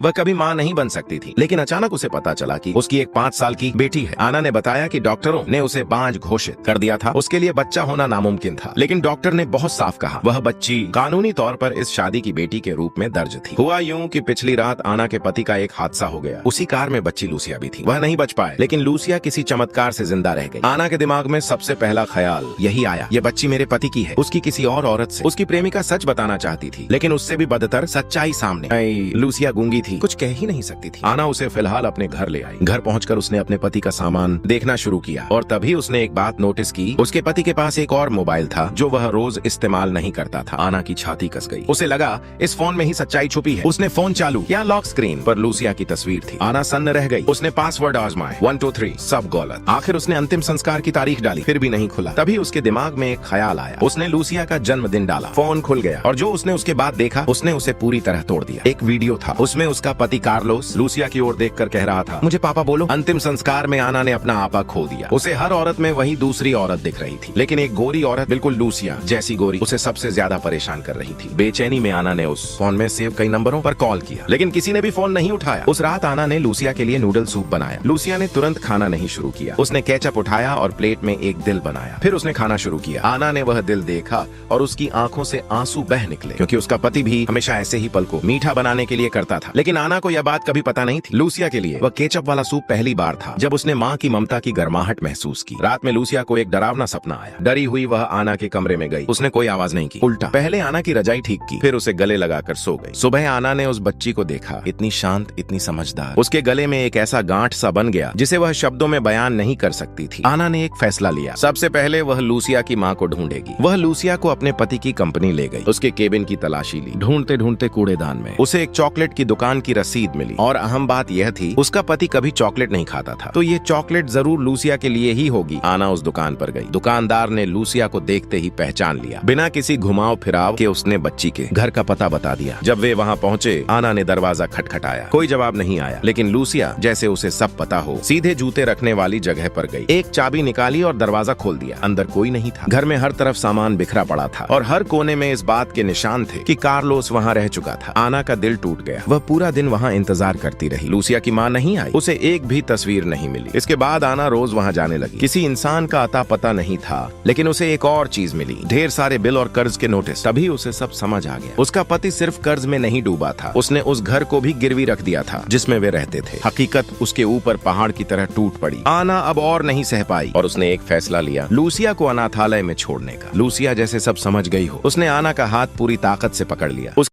वह कभी माँ नहीं बन सकती थी, लेकिन अचानक उसे पता चला कि उसकी एक 5 साल की बेटी है। आना ने बताया कि डॉक्टरों ने उसे बांझ घोषित कर दिया था। उसके लिए बच्चा होना नामुमकिन था, लेकिन डॉक्टर ने बहुत साफ कहा वह बच्ची कानूनी तौर पर इस शादी की बेटी के रूप में दर्ज थी। हुआ यूं कि पिछली रात आना के पति का एक हादसा हो गया। उसी कार में बच्ची लूसिया भी थी। वह नहीं बच पाए, लेकिन लूसिया किसी चमत्कार से जिंदा रह गई। आना के दिमाग में सबसे पहला ख्याल यही आया, ये बच्ची मेरे पति की है। उसकी किसी और औरत से उसकी प्रेमिका सच बताना चाहती थी, लेकिन उससे भी बदतर सच्चाई सामने आई। लूसिया गूंगी थी, कुछ कह ही नहीं सकती थी। आना उसे फिलहाल अपने घर ले आई। घर पहुंचकर उसने अपने पति का सामान देखना शुरू किया और तभी उसने एक बात नोटिस की, उसके पति के पास एक और मोबाइल था जो वह रोज इस्तेमाल नहीं करता था। आना की छाती कस गई। उसे लगा इस फोन में ही सच्चाई छुपी है। उसने फोन चालू किया, लॉक स्क्रीन पर लूसिया की तस्वीर थी। आना सन्न रह गई। उसने पासवर्ड आजमाए, 1 2 3 सब गलत। आखिर उसने अंतिम संस्कार की तारीख डाली, फिर भी नहीं खुला। तभी उसके दिमाग में एक ख्याल आया। उसने लूसिया का जन्मदिन डाला, फोन खुल गया और जो उसने उसके बाद देखा उसने उसे पूरी तरह तोड़ दिया। एक वीडियो था, उसमें उसका पति कार्लोस लूसिया की ओर देखकर कह रहा था, मुझे पापा बोलो। अंतिम संस्कार में आना ने अपना आपा खो दिया। उसे हर औरत में वही दूसरी औरत दिख रही थी, लेकिन एक गोरी औरत, बिल्कुल लूसिया जैसी गोरी, उसे सबसे ज्यादा परेशान कर रही थी। बेचैनी में आना ने उस फोन में सेव कई नंबरों पर कॉल किया, लेकिन किसी ने भी फोन नहीं उठाया। उस रात आना ने लूसिया के लिए नूडल सूप बनाया। लूसिया ने तुरंत खाना नहीं शुरू किया। उसने केचप उठाया और प्लेट में एक दिल बनाया। फिर उसने खाना शुरू किया। आना ने वह दिल देखा और उसकी आंखों से आंसू बह निकले, क्योंकि उसका पति भी हमेशा ऐसे ही पल को मीठा बनाने के लिए करता था। लेकिन आना को यह बात कभी पता नहीं थी। लूसिया के लिए वह केचप वाला सूप पहली बार था जब उसने माँ की ममता की गर्माहट महसूस की। रात में लूसिया को एक डरावना सपना आया। डरी हुई वह आना के कमरे में गई। उसने कोई आवाज नहीं की, उल्टा पहले आना की रजाई ठीक की, फिर उसे गले लगाकर सो गई। सुबह आना ने उस बच्ची को देखा, इतनी शांत, इतनी समझदार। उसके गले में एक ऐसा गांठ सा बन गया जिसे वह शब्दों में बयान नहीं कर सकती थी। आना ने एक फैसला लिया, सबसे पहले वह लूसिया की माँ को ढूंढेगी। वह लूसिया को अपने पति की कंपनी ले गई। उसके केबिन की तलाशी ली। ढूंढते ढूंढते कूड़ेदान में उसे एक चॉकलेट की दुकान की रसीद मिली और अहम बात यह थी, उसका पति कभी चॉकलेट नहीं खाता था, तो ये चॉकलेट जरूर लूसिया के लिए ही होगी। आना उस दुकान पर गई। दुकानदार ने लूसिया को देखते ही पहचान लिया। बिना किसी घुमाव फिराव के उसने बच्ची के घर का पता बता दिया। जब वे वहाँ पहुँचे, आना ने दरवाजा खटखटाया। कोई जवाब नहीं आया, लेकिन लूसिया जैसे उसे सब पता हो, सीधे जूते रखने वाली जगह पर गई। एक चाबी निकाली और दरवाजा खोल दिया। अंदर कोई नहीं था। घर में हर तरफ सामान बिखरा पड़ा था और हर कोने में इस बात के निशान थे कि कार्लोस वहाँ रह चुका था। आना का दिल टूट गया। वह पूरा दिन वहाँ इंतजार करती रही। लूसिया की माँ नहीं आई। उसे एक भी तस्वीर नहीं मिली। इसके बाद आना रोज वहाँ जाने लगी। किसी इंसान का अता पता नहीं था, लेकिन उसे एक और चीज मिली, ढेर सारे बिल और कर्ज के नोटिस। तभी उसे सब समझ आ गया। उसका पति सिर्फ कर्ज में नहीं डूबा था, उसने उस घर को भी गिरवी रख दिया था जिसमें वे रहते थे। हकीकत उसके ऊपर पहाड़ की तरह टूट पड़ी। आना अब और नहीं सह पाई और उसने एक फैसला लिया, लूसिया को अनाथालय में छोड़ने का। लूसिया जैसे सब समझ गई हो, उसने आना का हाथ पूरी ताकत से पकड़ लिया।